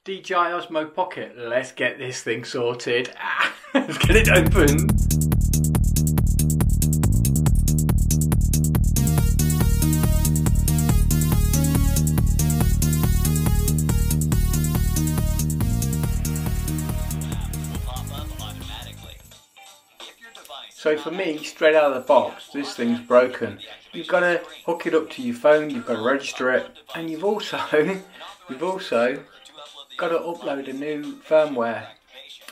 DJI Osmo Pocket. Let's get this thing sorted. Let's get it open. So for me, straight out of the box, this thing's broken. You've got to hook it up to your phone, you've got to register it, and you've also got to upload a new firmware.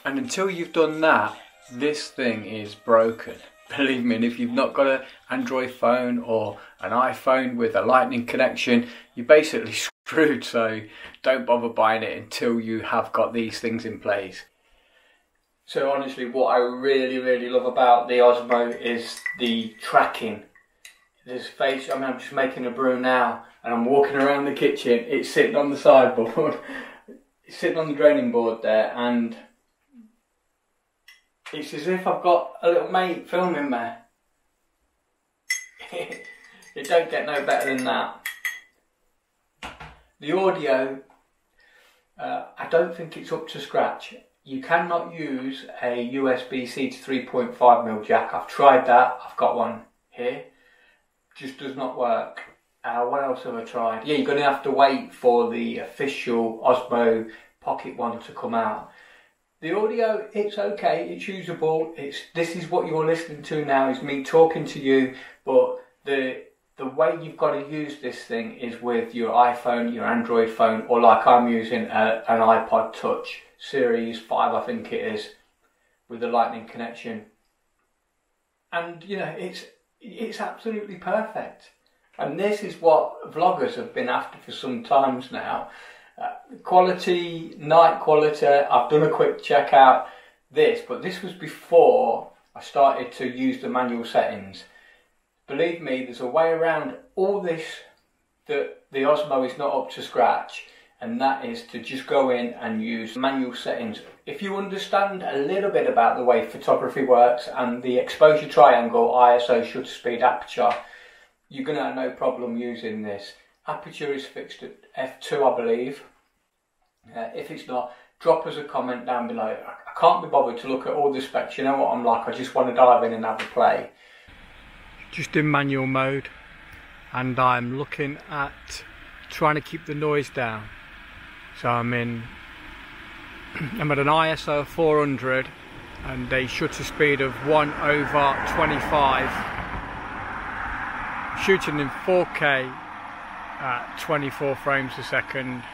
And until you've done that, this thing is broken. Believe me, and if you've not got an Android phone or an iPhone with a lightning connection, you're basically screwed. So don't bother buying it until you have got these things in place. So honestly, what I really love about the Osmo is the tracking. This face, I mean, I'm just making a brew now and I'm walking around the kitchen. It's sitting on the sideboard. It's sitting on the draining board there, and it's as if I've got a little mate filming there. It don't get no better than that. The audio, I don't think it's up to scratch. You cannot use a USB-C to 3.5mm jack. I've tried that. I've got one here. Just does not work. What else have I tried? Yeah, you're going to have to wait for the official Osmo Pocket one to come out. The audio, it's okay, it's usable. This is what you're listening to now, is me talking to you, but the way you've got to use this thing is with your iPhone, your Android phone, or like I'm using an iPod Touch Series 5, I think it is, with the lightning connection. And you know, it's absolutely perfect. And this is what vloggers have been after for some times now. Quality, night quality. I've done a quick check out this, but this was before I started to use the manual settings. Believe me, there's a way around all this that the Osmo is not up to scratch, and that is to just go in and use manual settings. If you understand a little bit about the way photography works and the exposure triangle, ISO, shutter speed, aperture, you're going to have no problem using this. Aperture is fixed at f2, I believe. If it's not, drop us a comment down below. I can't be bothered to look at all the specs. You know what I'm like, I just want to dive in and have a play. Just in manual mode, and I'm looking at trying to keep the noise down. So I'm at an ISO of 400 and a shutter speed of 1/25. Shooting in 4K at 24 frames a second.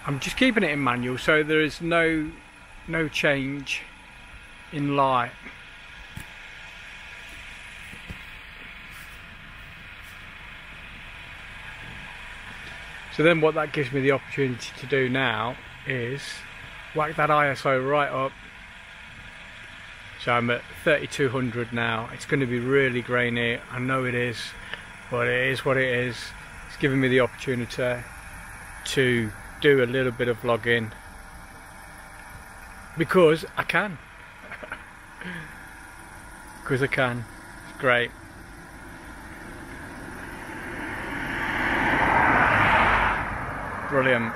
I'm just keeping it in manual, so there is no change in light. So then what that gives me the opportunity to do now is whack that ISO right up. So I'm at 3200 now. It's going to be really grainy, I know it is, but it is what it is. It's giving me the opportunity to do a little bit of vlogging because I can. Because I can. It's great. Brilliant.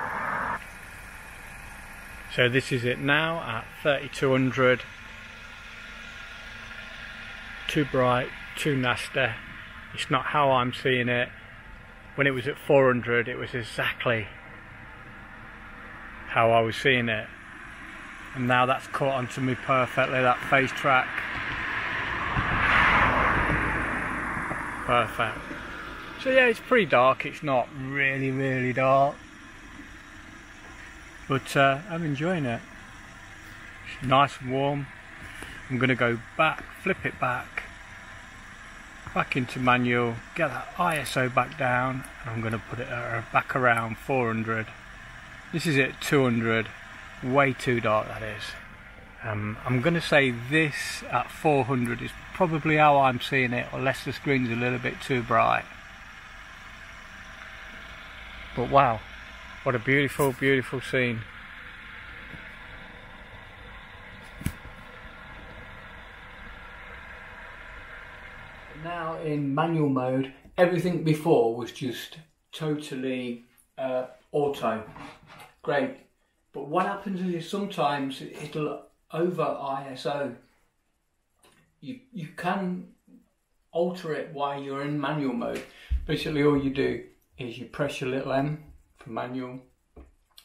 So this is it now at 3200. Too bright, too nasty. It's not how I'm seeing it. When it was at 400, it was exactly how I was seeing it. And now that's caught onto me perfectly, that face track. Perfect. So yeah, it's pretty dark. It's not really dark. But I'm enjoying it. It's nice and warm. I'm going to go back, flip it back into manual, get that ISO back down, and I'm going to put it back around 400. This is at 200, way too dark that is. I'm going to say this at 400 is probably how I'm seeing it, unless the screen's a little bit too bright. But wow, what a beautiful scene. Now in manual mode, everything before was just totally auto. Great. But what happens is sometimes it'll over ISO. You can alter it while you're in manual mode. Basically all you do is you press your little M for manual.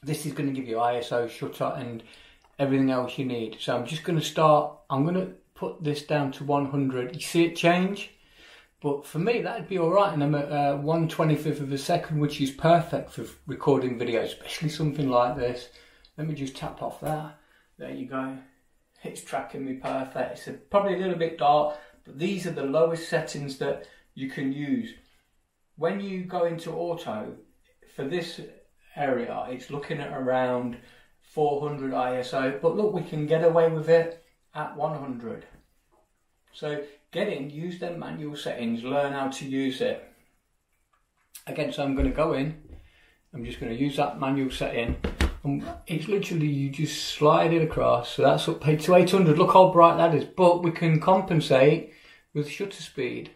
This is going to give you ISO, shutter and everything else you need. So I'm just going to start, I'm going to put this down to 100. You see it change? But for me that'd be alright, and I'm at 1/25 of a second, which is perfect for recording videos, especially something like this. Let me just tap off that. There you go. It's tracking me perfect. It's probably a little bit dark, but these are the lowest settings that you can use. When you go into auto, for this area, it's looking at around 400 ISO, but look, we can get away with it at 100. So get in, use them manual settings, learn how to use it. Again, so I'm going to go in, I'm just going to use that manual setting. It's literally, you just slide it across, so that's up to 800. Look how bright that is, but we can compensate with shutter speed,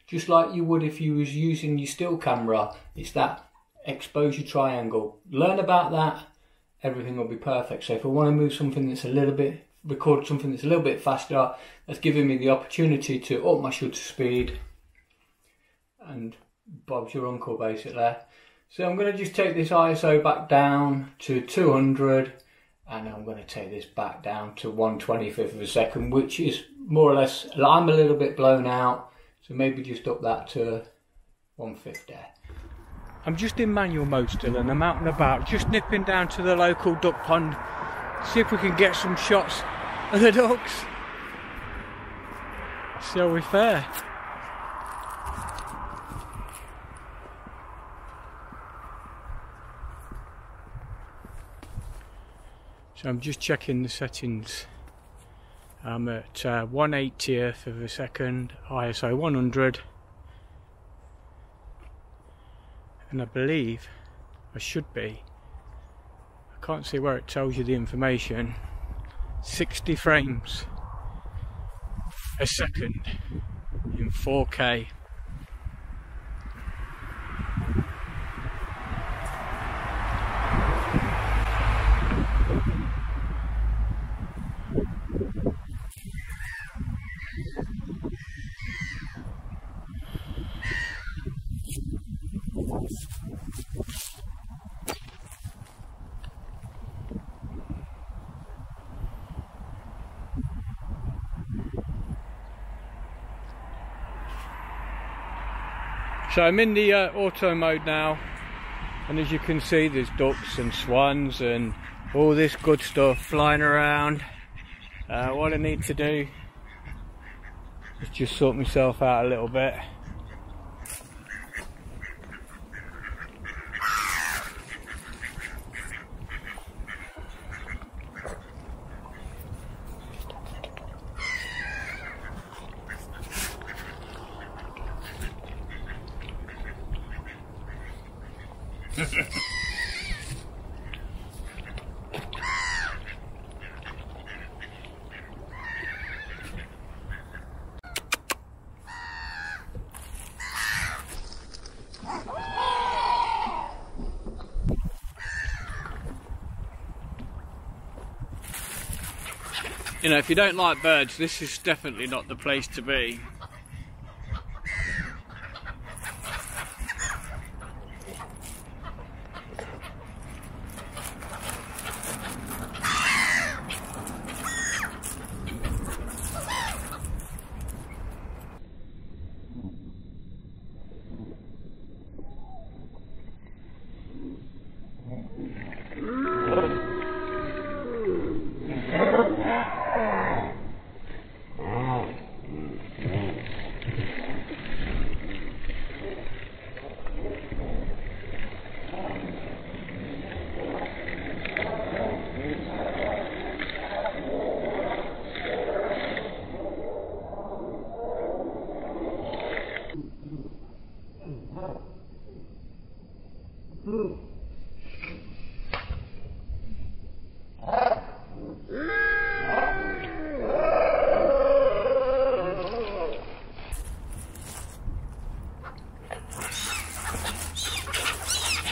just like you would if you was using your still camera. It's that exposure triangle. Learn about that, everything will be perfect. So if I want to move something that's a little bit, record something that's a little bit faster, that's giving me the opportunity to up my shutter speed, and Bob's your uncle basically. So I'm going to just take this ISO back down to 200, and I'm going to take this back down to 1/25 of a second, which is more or less, I'm a little bit blown out, so maybe just up that to 150. I'm just in manual mode still, and I'm out and about, just nipping down to the local duck pond, see if we can get some shots of the ducks. See how we fare. So I'm just checking the settings. I'm at 1/80th of a second, ISO 100, and I believe I should be, I can't see where it tells you the information, 60 frames a second in 4K. So I'm in the auto mode now, and as you can see there's ducks and swans and all this good stuff flying around. What I need to do is just sort myself out a little bit. You know, if you don't like birds, this is definitely not the place to be.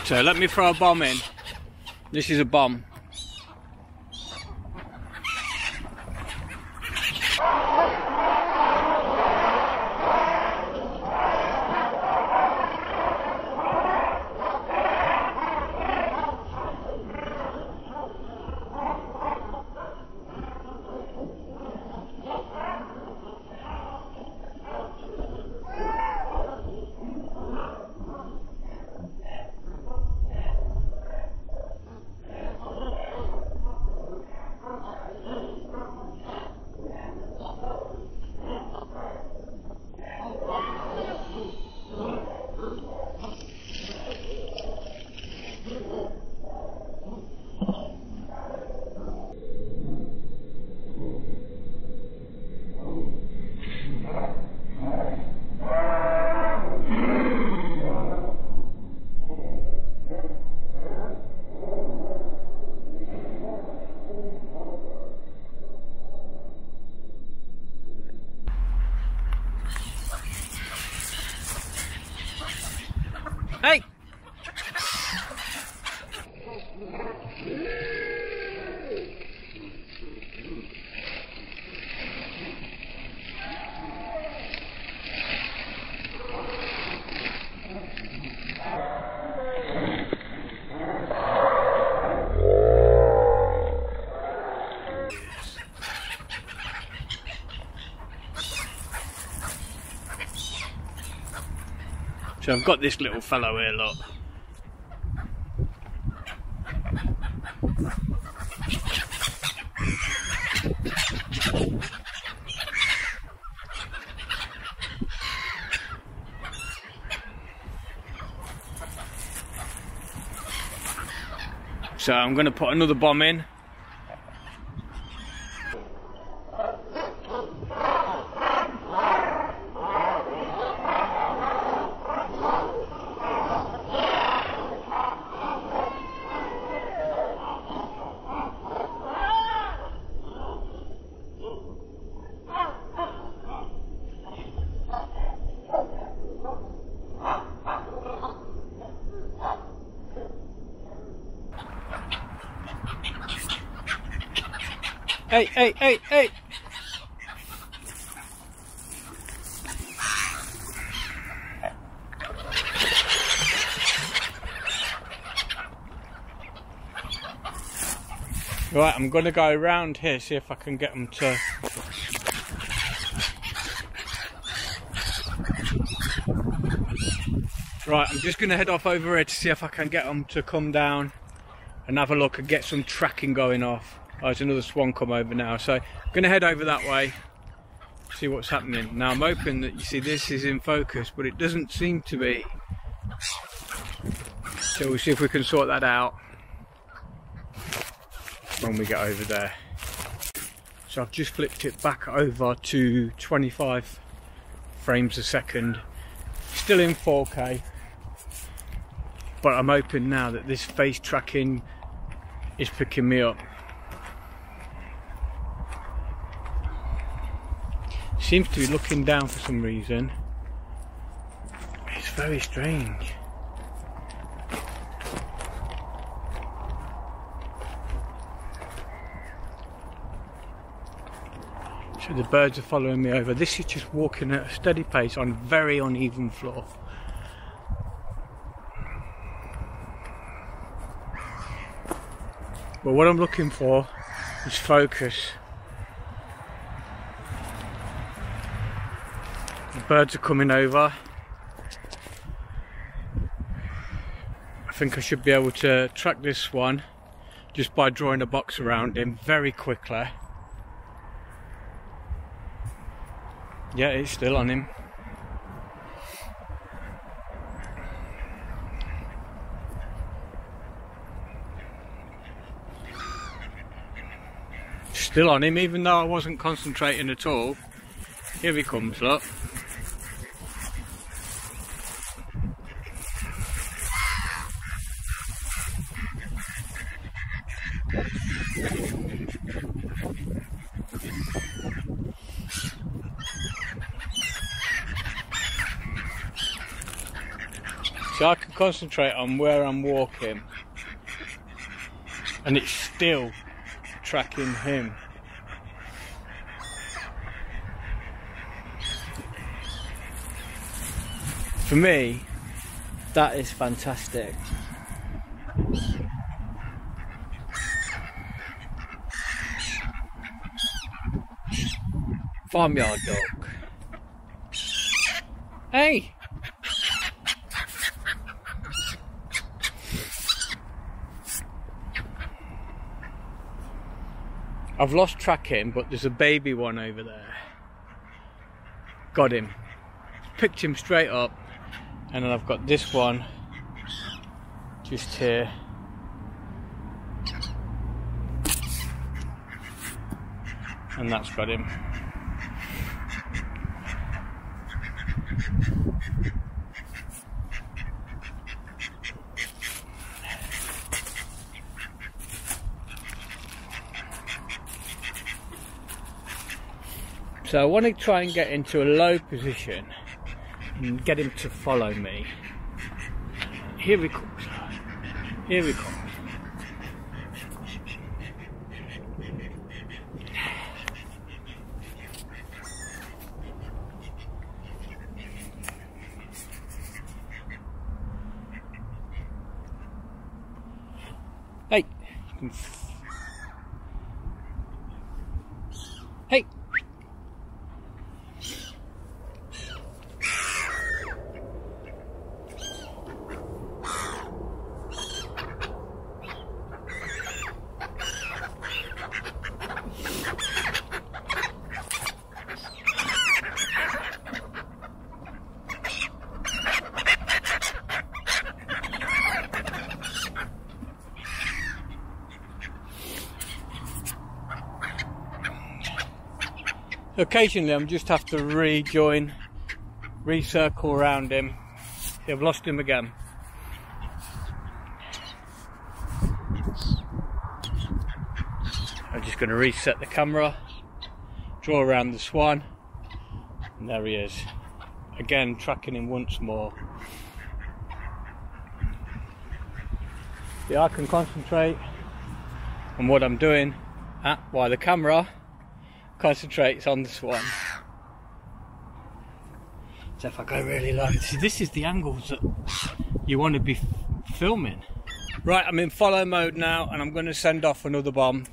So let me throw a bomb in. This is a bomb. Hey! So I've got this little fellow here, look. So I'm going to put another bomb in. Hey, hey, hey, hey! Right, I'm going to go around here, see if I can get them to... Right, I'm just going to head off over here to see if I can get them to come down and have a look and get some tracking going off. Oh, there's another swan come over now, so I'm going to head over that way, see what's happening. Now I'm hoping that you see this is in focus, but it doesn't seem to be. So we'll see if we can sort that out when we get over there. So I've just flipped it back over to 25 frames a second, still in 4K, but I'm hoping now that this face tracking is picking me up. Seems to be looking down for some reason. It's very strange. So the birds are following me over. This is just walking at a steady pace on very uneven floor. But what I'm looking for is focus. The birds are coming over. I think I should be able to track this one just by drawing a box around him very quickly. Yeah, it's still on him. Still on him, even though I wasn't concentrating at all. Here he comes, look. So I can concentrate on where I'm walking. and it's still tracking him. For me, that is fantastic. Farmyard dog. Hey! I've lost tracking, but there's a baby one over there. Got him. Picked him straight up. And then I've got this one just here. And that's got him. So I want to try and get into a low position and get him to follow me. Here he comes. Here he comes. Hey. Hey. Occasionally I just have to recircle around him. I've lost him again. I'm just going to reset the camera, draw around the swan, and there he is. Again, tracking him once more. See, I can concentrate on what I'm doing while the camera concentrates on the swan. So if I go really low, see, this is the angles that you want to be filming. Right, I'm in follow mode now, and I'm going to send off another bomb.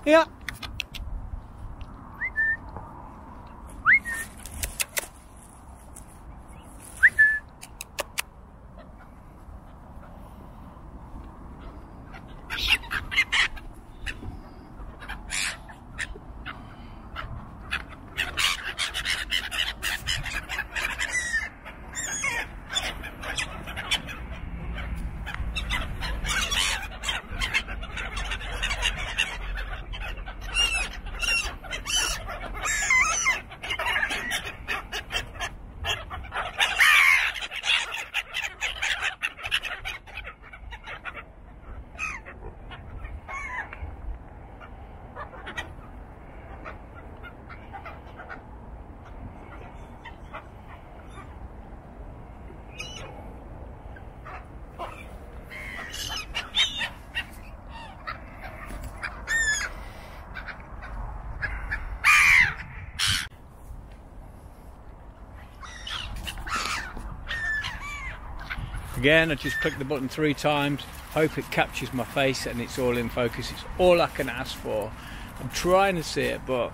Yeah. Again, I just click the button 3 times, hope it captures my face and it's all in focus. It's all I can ask for. I'm trying to see it, but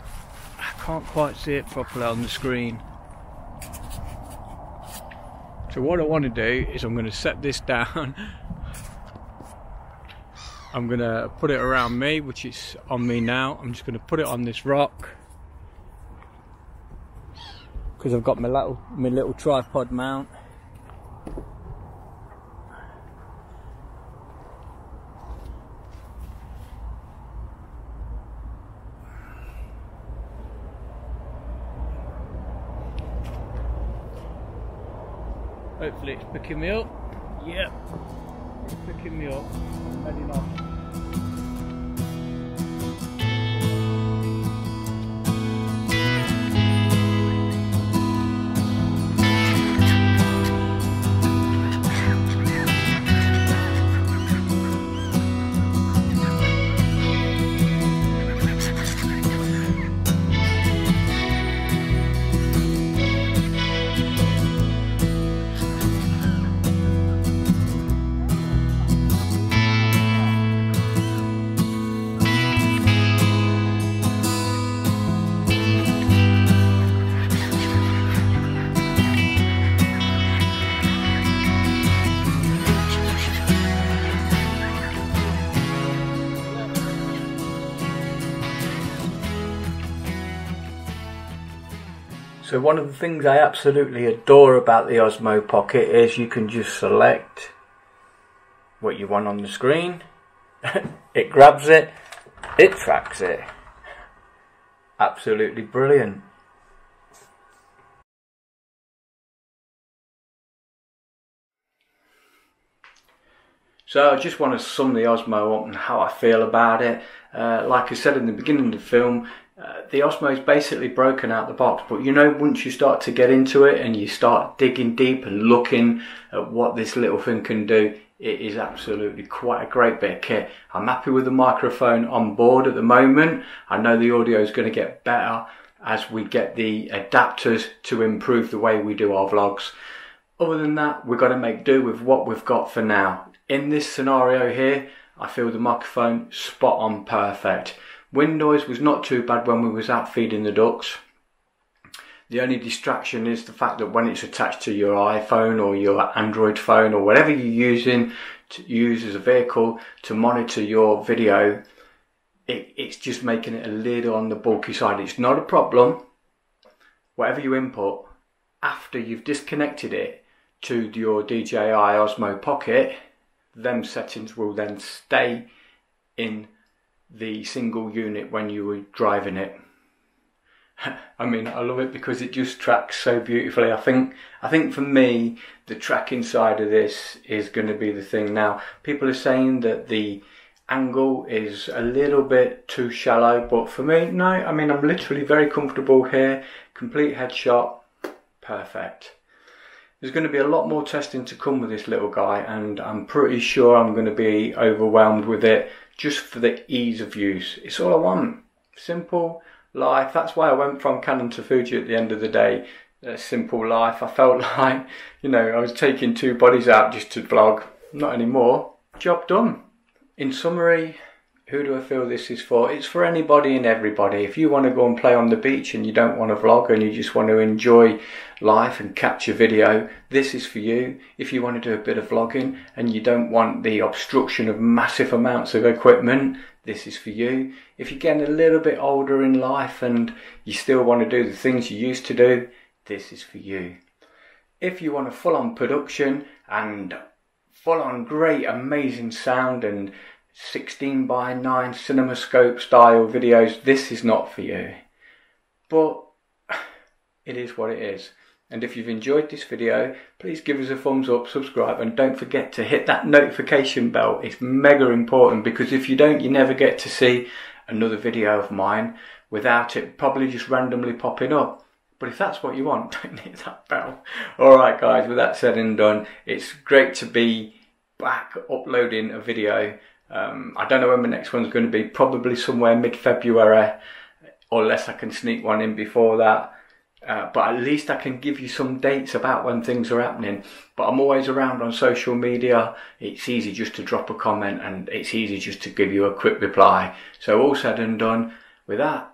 I can't quite see it properly on the screen. So what I want to do is I'm going to set this down. I'm going to put it around me, which is on me now. I'm just going to put it on this rock, because I've got my little tripod mount. Hopefully it's picking me up. Yep, it's picking me up. I'm heading off. So one of the things I absolutely adore about the Osmo Pocket is you can just select what you want on the screen, it grabs it, it tracks it. Absolutely brilliant. So I just want to sum the Osmo up and how I feel about it. Like I said in the beginning of the film, the Osmo is basically broken out the box, but you know, once you start to get into it and you start digging deep and looking at what this little thing can do, it is absolutely quite a great bit of kit. I'm happy with the microphone on board at the moment. I know the audio is going to get better as we get the adapters to improve the way we do our vlogs. Other than that, we've got to make do with what we've got for now. In this scenario here, I feel the microphone spot on perfect. Wind noise was not too bad when we was out feeding the ducks. The only distraction is the fact that when it's attached to your iPhone or your Android phone or whatever you're using to use as a vehicle to monitor your video, it's just making it a little on the bulky side. It's not a problem. Whatever you input, after you've disconnected it to your DJI Osmo Pocket, them settings will then stay in the single unit when you were driving it. I mean, I love it because it just tracks so beautifully. I think for me, the tracking side of this is going to be the thing. Now, people are saying that the angle is a little bit too shallow, but for me, no. I mean, I'm literally very comfortable here. Complete headshot, perfect. There's going to be a lot more testing to come with this little guy, and I'm pretty sure I'm going to be overwhelmed with it just for the ease of use. It's all I want. Simple life. That's why I went from Canon to Fuji at the end of the day. A simple life. I felt like, you know, I was taking 2 bodies out just to vlog. Not anymore. Job done. In summary, who do I feel this is for? It's for anybody and everybody. If you want to go and play on the beach and you don't want to vlog and you just want to enjoy life and capture video, this is for you. If you want to do a bit of vlogging and you don't want the obstruction of massive amounts of equipment, this is for you. If you're getting a little bit older in life and you still want to do the things you used to do, this is for you. If you want a full-on production and full-on great amazing sound and 16:9 CinemaScope style videos, this is not for you. But it is what it is. And if you've enjoyed this video, please give us a thumbs up, subscribe, and don't forget to hit that notification bell. It's mega important, because if you don't, you never get to see another video of mine without it probably just randomly popping up. But if that's what you want, don't hit that bell. Alright guys, with that said and done, it's great to be back uploading a video. I don't know when my next one's going to be, probably somewhere mid-February, unless I can sneak one in before that. but at least I can give you some dates about when things are happening. But I'm always around on social media. It's easy just to drop a comment, and it's easy just to give you a quick reply. So all said and done, with that,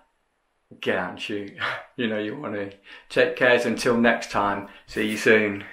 get out and shoot. You know you want to. Take care until next time. See you soon.